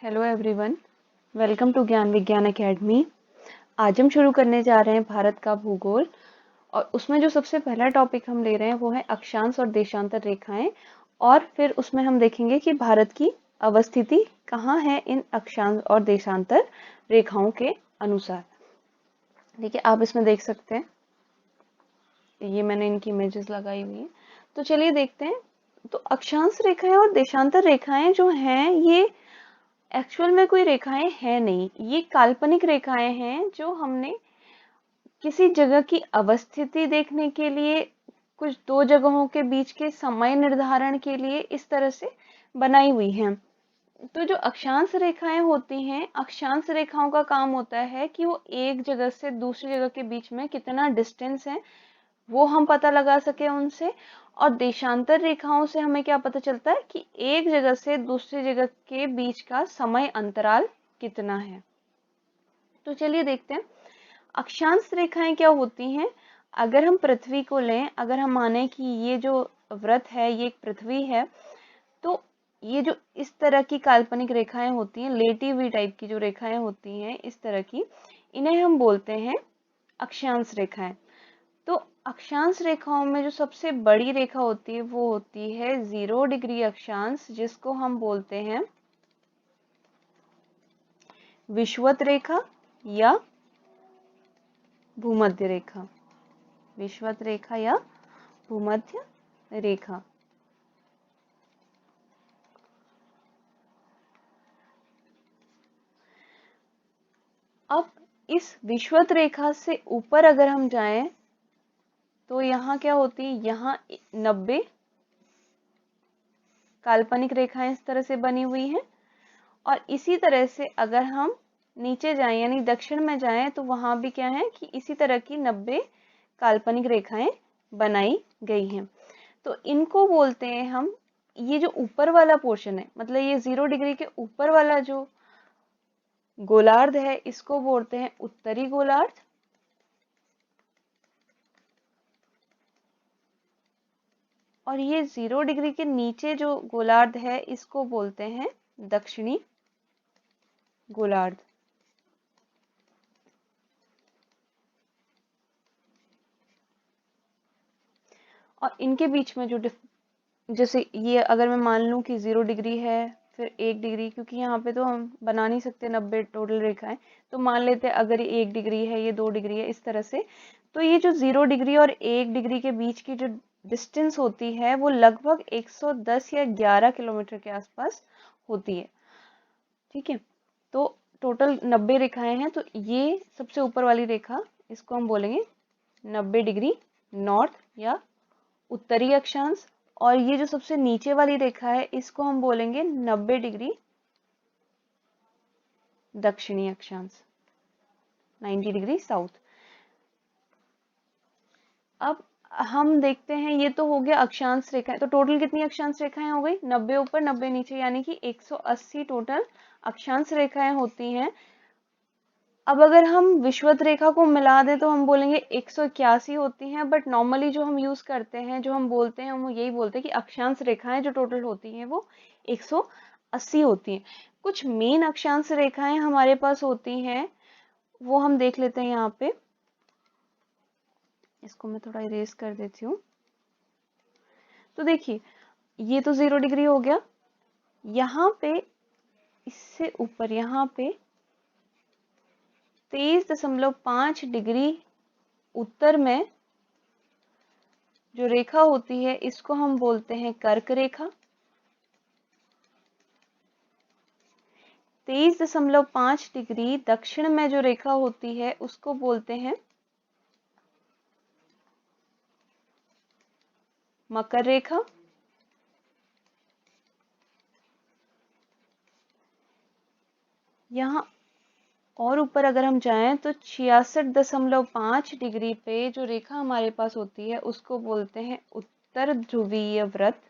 Hello everyone, welcome to ज्ञान विज्ञान academy. आज हम शुरू करने जा रहे हैं भारत का भूगोल, और उसमें जो सबसे पहला टॉपिक हम ले रहे हैं वो है अक्षांश और देशांतर रेखाएं। और फिर उसमें हम देखेंगे कि भारत की अवस्थिति कहाँ है इन अक्षांश और देशांतर रेखाओं के अनुसार। देखिए, आप इसमें देख सकते हैं, ये मैंने इनकी इमेजेस लगाई हुई है। तो चलिए देखते हैं। तो अक्षांश रेखाएं और देशांतर रेखाएं जो हैं, ये एक्चुअल में कोई रेखाएं हैं नहीं, ये काल्पनिक रेखाएं हैं जो हमने किसी जगह की अवस्थिति देखने के लिए, कुछ दो जगहों के बीच के समय निर्धारण के लिए इस तरह से बनाई हुई हैं। तो जो अक्षांश रेखाएं होती हैं, अक्षांश रेखाओं का काम होता है कि वो एक जगह से दूसरी जगह के बीच में कितना डिस्टेंस है वो हम पता लगा सके उनसे। और देशांतर रेखाओं से हमें क्या पता चलता है कि एक जगह से दूसरी जगह के बीच का समय अंतराल कितना है। तो चलिए देखते हैं अक्षांश रेखाएं क्या होती हैं। अगर हम पृथ्वी को लें, अगर हम माने कि ये जो वृत्त है ये एक पृथ्वी है, तो ये जो इस तरह की काल्पनिक रेखाएं होती हैं, लेटी हुई टाइप की जो रेखाएं होती हैं इस तरह की, इन्हें हम बोलते हैं अक्षांश रेखाएं। तो अक्षांश रेखाओं में जो सबसे बड़ी रेखा होती है वो होती है 0 डिग्री अक्षांश, जिसको हम बोलते हैं विषुवत रेखा या भूमध्य रेखा। विषुवत रेखा या भूमध्य रेखा। अब इस विषुवत रेखा से ऊपर अगर हम जाएं तो यहाँ क्या होती है, यहाँ 90 काल्पनिक रेखाएं इस तरह से बनी हुई हैं। और इसी तरह से अगर हम नीचे जाएं यानी दक्षिण में जाएं तो वहां भी क्या है कि इसी तरह की 90 काल्पनिक रेखाएं बनाई गई हैं। तो इनको बोलते हैं हम, ये जो ऊपर वाला पोर्शन है, मतलब ये 0 डिग्री के ऊपर वाला जो गोलार्ध है, इसको बोलते हैं उत्तरी गोलार्ध। और ये 0 डिग्री के नीचे जो गोलार्ध है इसको बोलते हैं दक्षिणी गोलार्ध। और इनके बीच में जो जैसे ये अगर मैं मान लूं कि 0 डिग्री है, फिर 1 डिग्री, क्योंकि यहाँ पे तो हम बना नहीं सकते 90 टोटल रेखाएं, तो मान लेते हैं अगर ये 1 डिग्री है, ये 2 डिग्री है, इस तरह से। तो ये जो 0 डिग्री और 1 डिग्री के बीच की जो डिस्टेंस होती है वो लगभग 110 या 11 किलोमीटर के आसपास होती है। ठीक है, तो टोटल 90 रेखाएं हैं। तो ये सबसे ऊपर वाली रेखा, इसको हम बोलेंगे 90 डिग्री नॉर्थ या उत्तरी अक्षांश। और ये जो सबसे नीचे वाली रेखा है इसको हम बोलेंगे 90 डिग्री दक्षिणी अक्षांश, 90 डिग्री साउथ। अब हम देखते हैं, ये तो हो गया अक्षांश रेखाएं। तो टोटल कितनी अक्षांश रेखाएं हो गई, 90 ऊपर 90 नीचे, यानी कि 180 टोटल अक्षांश रेखाएं होती हैं। अब अगर हम विषुवत रेखा को मिला दें तो हम बोलेंगे 181 होती हैं, बट नॉर्मली जो हम यूज करते हैं, जो हम बोलते हैं, हम यही बोलते हैं कि अक्षांश रेखाएं जो टोटल होती हैं वो 180 होती हैं। कुछ मेन अक्षांश रेखाएं हमारे पास होती हैं, वो हम देख लेते हैं यहाँ पे। इसको मैं थोड़ा इरेज कर देती हूँ। तो देखिए, ये तो 0 डिग्री हो गया। यहाँ पे इससे ऊपर यहाँ पे 23.5 डिग्री उत्तर में जो रेखा होती है इसको हम बोलते हैं कर्क रेखा। 23.5 डिग्री दक्षिण में जो रेखा होती है उसको बोलते हैं मकर रेखा। यहाँ और ऊपर अगर हम जाएं तो 66.5 डिग्री पे जो रेखा हमारे पास होती है उसको बोलते हैं उत्तर ध्रुवीय व्रत।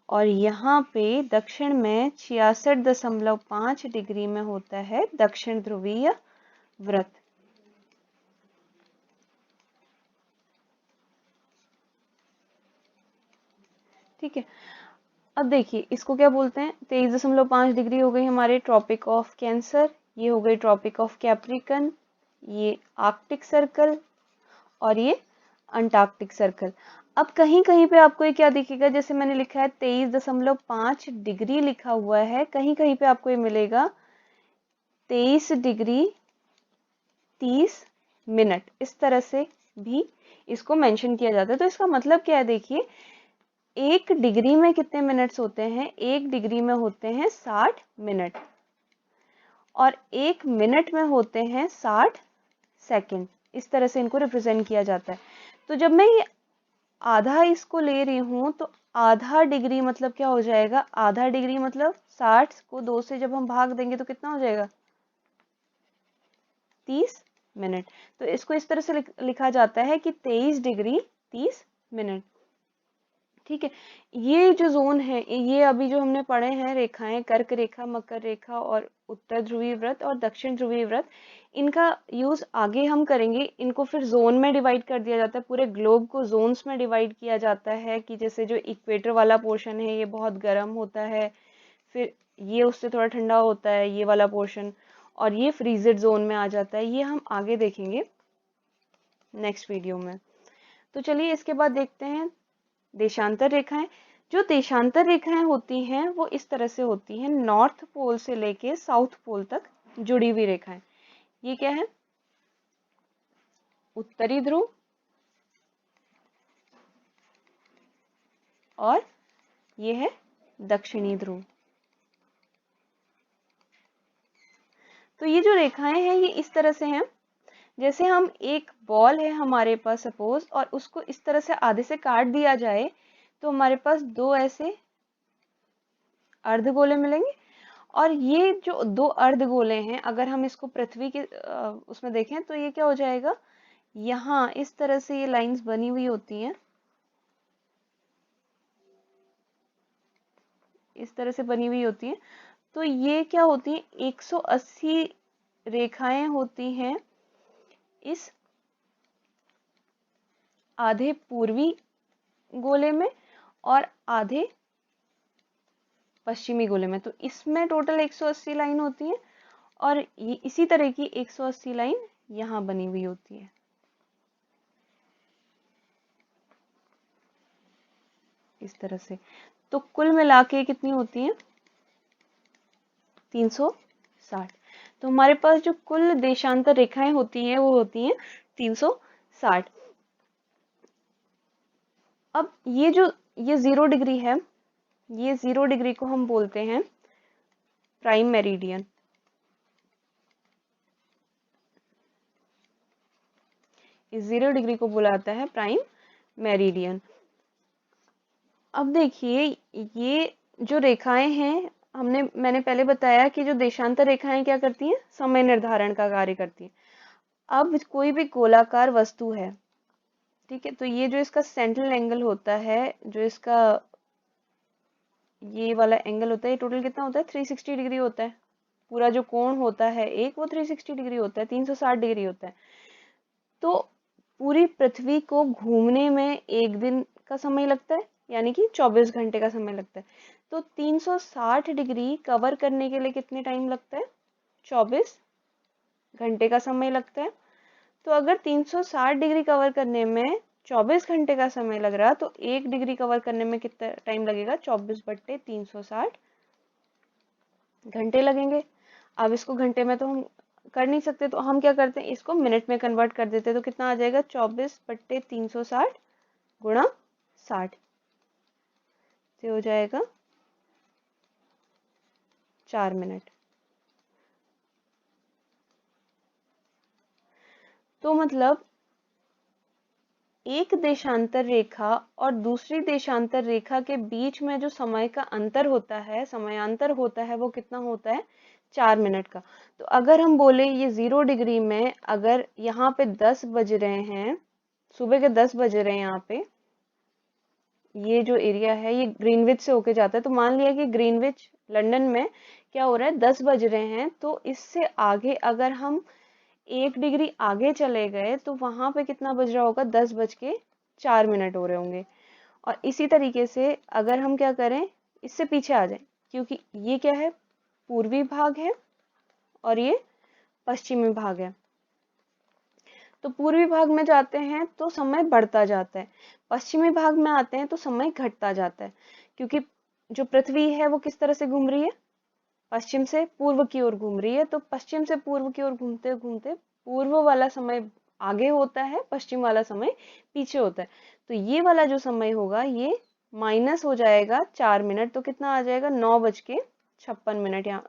और यहाँ पे दक्षिण में 66.5 डिग्री में होता है दक्षिण ध्रुवीय व्रत। ठीक है, अब देखिए इसको क्या बोलते हैं, 23.5 डिग्री हो गई हमारे ट्रॉपिक ऑफ कैंसर, ये हो गई ट्रॉपिक ऑफ कैप्रिकन, ये आर्कटिक सर्कल और ये अंटार्कटिक सर्कल। अब कहीं कहीं पे आपको ये क्या दिखेगा, जैसे मैंने लिखा है 23.5 डिग्री लिखा हुआ है, कहीं कहीं पे आपको ये मिलेगा 23 डिग्री 30 मिनट, इस तरह से भी इसको मेंशन किया जाता है। तो इसका मतलब क्या है, देखिए 1 डिग्री में कितने मिनट्स होते हैं, 1 डिग्री में होते हैं 60 मिनट और 1 मिनट में होते हैं 60 सेकंड। इस तरह से इनको रिप्रेजेंट किया जाता है। तो जब मैं ये आधा इसको ले रही हूँ तो आधा डिग्री मतलब क्या हो जाएगा, आधा डिग्री मतलब 60 को 2 से जब हम भाग देंगे तो कितना हो जाएगा, 30 मिनट। तो इसको इस तरह से लिखा जाता है कि 23 डिग्री 30 मिनट। ठीक है, ये जो जोन है, ये अभी जो हमने पढ़े हैं रेखाएं, कर्क रेखा, मकर रेखा और उत्तर ध्रुवीय व्रत और दक्षिण ध्रुवीय व्रत, इनका यूज आगे हम करेंगे। इनको फिर जोन में डिवाइड कर दिया जाता है, पूरे ग्लोब को जोन्स में डिवाइड किया जाता है कि जैसे जो इक्वेटर वाला पोर्शन है ये बहुत गर्म होता है, फिर ये उससे थोड़ा ठंडा होता है ये वाला पोर्शन, और ये फ्रीजेड जोन में आ जाता है। ये हम आगे देखेंगे नेक्स्ट वीडियो में। तो चलिए इसके बाद देखते हैं देशांतर रेखाएं। जो देशांतर रेखाएं होती हैं वो इस तरह से होती हैं, नॉर्थ पोल से लेके साउथ पोल तक जुड़ी हुई रेखाएं। ये क्या है, उत्तरी ध्रुव और ये है दक्षिणी ध्रुव। तो ये जो रेखाएं हैं ये इस तरह से हैं, जैसे हम एक बॉल है हमारे पास सपोज, और उसको इस तरह से आधे से काट दिया जाए तो हमारे पास दो ऐसे अर्धगोले मिलेंगे। और ये जो दो अर्धगोले हैं, अगर हम इसको पृथ्वी के उसमें देखें तो ये क्या हो जाएगा, यहाँ इस तरह से ये लाइंस बनी हुई होती हैं, इस तरह से बनी हुई होती हैं। तो ये क्या होती हैं, 180 रेखाएं होती हैं इस आधे पूर्वी गोले में और आधे पश्चिमी गोले में। तो इसमें टोटल 180 लाइन होती है और ये इसी तरह की 180 लाइन यहाँ बनी हुई होती है, इस तरह से। तो कुल मिला के कितनी होती है, 360। तो हमारे पास जो कुल देशांतर रेखाएं होती हैं वो होती हैं 360। अब ये जो ये 0 डिग्री है, ये 0 डिग्री को हम बोलते हैं प्राइम मेरिडियन। इस 0 डिग्री को बुलाता है प्राइम मेरिडियन। अब देखिए ये जो रेखाएं हैं, मैंने पहले बताया कि जो देशांतर रेखाएं क्या करती हैं, समय निर्धारण का कार्य करती हैं। अब कोई भी गोलाकार वस्तु है, ठीक है, तो ये जो इसका सेंट्रल एंगल होता है, जो इसका ये वाला एंगल होता है, ये टोटल कितना होता है, 360 डिग्री होता है। पूरा जो कोण होता है एक, वो 360 डिग्री होता है, 360 डिग्री होता है। तो पूरी पृथ्वी को घूमने में एक दिन का समय लगता है, यानी कि 24 घंटे का समय लगता है। तो 360 डिग्री कवर करने के लिए कितने टाइम लगता है, 24 घंटे का समय लगता है। तो अगर 360 डिग्री कवर करने में 24 घंटे का समय लग रहा, तो 1 डिग्री कवर करने में कितना टाइम लगेगा, 24/360 घंटे लगेंगे। अब इसको घंटे में तो हम कर नहीं सकते, तो हम क्या करते हैं, इसको मिनट में कन्वर्ट कर देते हैं। तो कितना आ जाएगा, 24/360 गुणा 60 से हो जाएगा 4 मिनट। तो मतलब एक देशांतर रेखा और दूसरी देशांतर रेखा के बीच में जो समय का अंतर होता है, समयांतर होता है, वो कितना होता है, 4 मिनट का। तो अगर हम बोले ये 0 डिग्री में, अगर यहाँ पे 10 बज रहे हैं, सुबह के 10 बज रहे हैं, यहाँ पे ये जो एरिया है ये ग्रीनविच से होके जाता है। तो मान लिया कि ग्रीनविच लंदन में क्या हो रहा है, 10 बज रहे हैं, तो इससे आगे अगर हम 1 डिग्री आगे चले गए तो वहां पे कितना बज रहा होगा, 10 बज के 4 मिनट हो रहे होंगे। और इसी तरीके से अगर हम क्या करें, इससे पीछे आ जाएं, क्योंकि ये क्या है, पूर्वी भाग है और ये पश्चिमी भाग है। तो पूर्वी भाग में जाते हैं तो समय बढ़ता जाता है, पश्चिमी भाग में आते हैं तो समय घटता जाता है, क्योंकि जो पृथ्वी है वो किस तरह से घूम रही है, पश्चिम से पूर्व की ओर घूम रही है। तो पश्चिम से पूर्व की ओर घूमते घूमते पूर्व वाला समय आगे होता है, पश्चिम वाला समय पीछे होता है। तो ये वाला जो समय होगा ये माइनस हो जाएगा 4 मिनट, तो कितना आ जाएगा, 9:56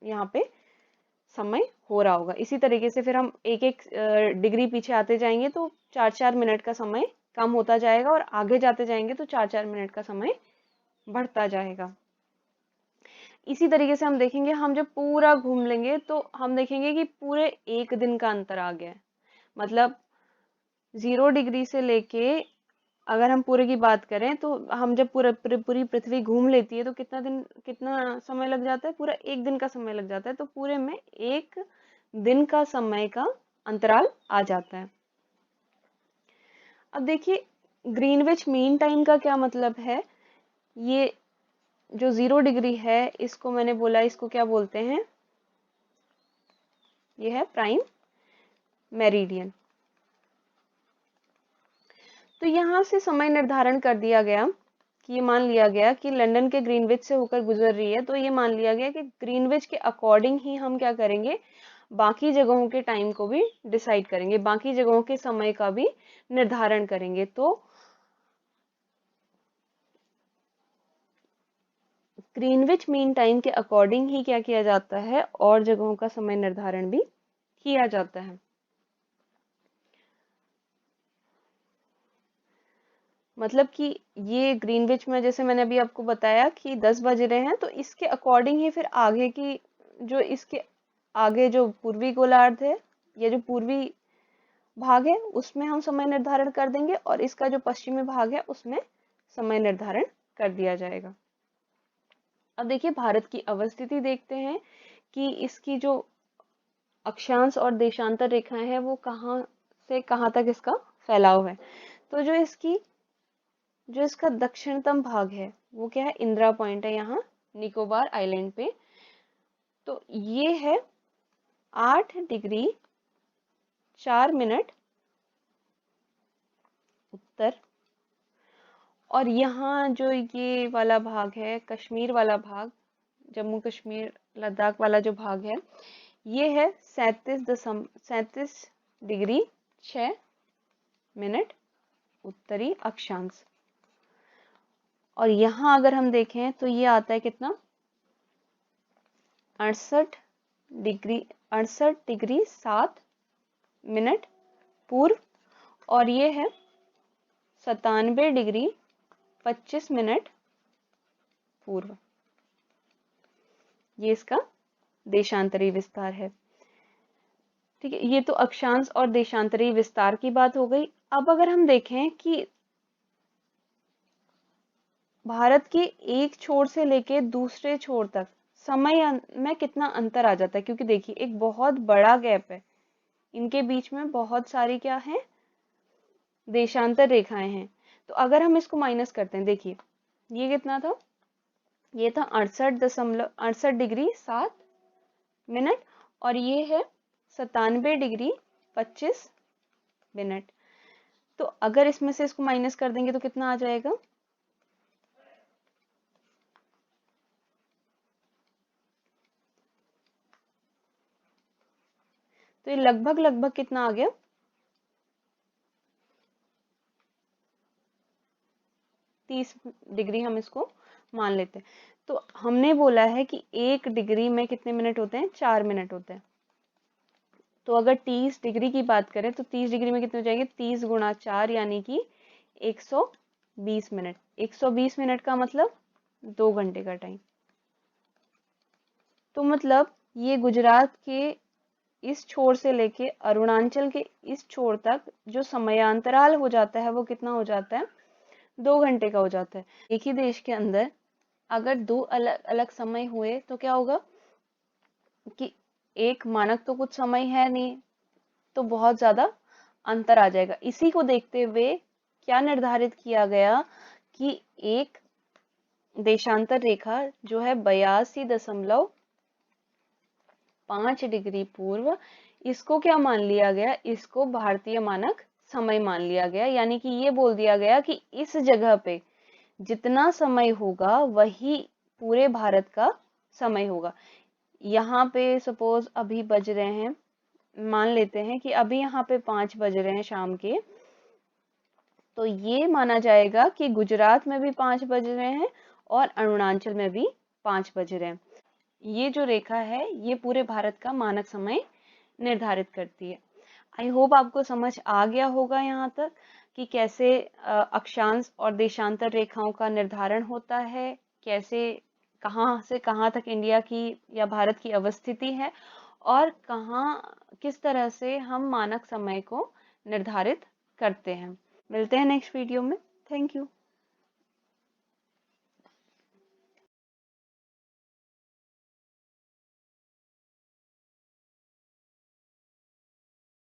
यहाँ पे समय हो रहा होगा। इसी तरीके से फिर हम एक एक डिग्री पीछे आते जाएंगे तो 4-4 मिनट का समय कम होता जाएगा, और आगे जाते जाएंगे तो 4-4 मिनट का समय बढ़ता जाएगा। इसी तरीके से हम देखेंगे, हम जब पूरा घूम लेंगे तो हम देखेंगे कि पूरे एक दिन का अंतर आ गया है। मतलब 0 डिग्री से लेके, अगर हम पूरे की बात करें तो हम जब पूरी पृथ्वी घूम लेती है तो कितना समय लग जाता है, पूरा एक दिन का समय लग जाता है। तो पूरे में एक दिन का समय का अंतराल आ जाता है। अब देखिए, ग्रीनविच मीन टाइम का क्या मतलब है। ये जो 0 डिग्री है, इसको मैंने बोला, इसको क्या बोलते हैं, ये है प्राइम मेरिडियन। तो यहाँ से समय निर्धारण कर दिया गया कि ये मान लिया गया कि लंदन के ग्रीनविच से होकर गुजर रही है, तो ये मान लिया गया कि ग्रीनविच के अकॉर्डिंग ही हम क्या करेंगे, बाकी जगहों के टाइम को भी डिसाइड करेंगे, बाकी जगहों के समय का भी निर्धारण करेंगे। तो ग्रीनविच मीन टाइम के अकॉर्डिंग ही क्या किया जाता है, और जगहों का समय निर्धारण भी किया जाता है। मतलब कि ये ग्रीनविच में, जैसे मैंने अभी आपको बताया कि 10 बज रहे हैं, तो इसके अकॉर्डिंग ही फिर आगे की, जो इसके आगे जो पूर्वी गोलार्ध है या जो पूर्वी भाग है उसमें हम समय निर्धारण कर देंगे, और इसका जो पश्चिमी भाग है उसमें समय निर्धारण कर दिया जाएगा। अब देखिए, भारत की अवस्थिति देखते हैं कि इसकी जो अक्षांश और देशांतर रेखाएं हैं वो कहाँ से कहाँ तक इसका फैलाव है। तो जो इसका दक्षिणतम भाग है वो क्या है, इंदिरा पॉइंट है यहाँ निकोबार आइलैंड पे। तो ये है 8 डिग्री 4 मिनट उत्तर। और यहाँ जो ये वाला भाग है, कश्मीर वाला भाग, जम्मू कश्मीर लद्दाख वाला जो भाग है, ये है 37.6 डिग्री 6 मिनट उत्तरी अक्षांश। और यहाँ अगर हम देखें तो ये आता है कितना, 68 डिग्री पूर्व, और ये है 97 डिग्री 25 मिनट पूर्व। ये इसका देशांतरी विस्तार है। ठीक है, ये तो अक्षांश और देशांतरी विस्तार की बात हो गई। अब अगर हम देखें कि भारत के एक छोर से लेके दूसरे छोर तक समय में कितना अंतर आ जाता है, क्योंकि देखिए एक बहुत बड़ा गैप है, इनके बीच में बहुत सारी क्या है, देशांतर रेखाएं हैं। तो अगर हम इसको माइनस करते हैं, देखिए ये कितना था, ये था 68.7 डिग्री 7 मिनट, और ये है 97 डिग्री 25 मिनट। तो अगर इसमें से इसको माइनस कर देंगे तो कितना आ जाएगा, तो ये लगभग लगभग कितना आ गया, 30 डिग्री हम इसको मान लेते हैं। तो हमने बोला है कि 1 डिग्री में कितने मिनट होते हैं, 4 मिनट होते हैं। तो अगर 30 डिग्री की बात करें तो 30 डिग्री में कितने हो जाएंगे, 30 × 4 यानी कि 120 मिनट। 120 मिनट का मतलब 2 घंटे का टाइम। तो मतलब ये गुजरात के इस छोर से लेके अरुणाचल के इस छोर तक जो समयांतराल हो जाता है वो कितना हो जाता है, 2 घंटे का हो जाता है। एक ही देश के अंदर अगर दो अलग अलग समय हुए तो क्या होगा कि एक मानक तो कुछ समय है नहीं, तो बहुत ज्यादा अंतर आ जाएगा। इसी को देखते हुए क्या निर्धारित किया गया कि एक देशांतर रेखा जो है 82.5 डिग्री पूर्व, इसको क्या मान लिया गया, इसको भारतीय मानक समय मान लिया गया। यानी कि ये बोल दिया गया कि इस जगह पे जितना समय होगा वही पूरे भारत का समय होगा। यहाँ पे सपोज अभी बज रहे हैं, मान लेते हैं कि अभी यहाँ पे 5 बज रहे हैं शाम के, तो ये माना जाएगा कि गुजरात में भी 5 बज रहे हैं और अरुणाचल में भी 5 बज रहे हैं। ये जो रेखा है ये पूरे भारत का मानक समय निर्धारित करती है। आई होप आपको समझ आ गया होगा यहाँ तक कि कैसे अक्षांश और देशांतर रेखाओं का निर्धारण होता है, कैसे कहाँ से कहाँ तक इंडिया की या भारत की अवस्थिति है, और कहाँ किस तरह से हम मानक समय को निर्धारित करते हैं। मिलते हैं नेक्स्ट वीडियो में। Thank you.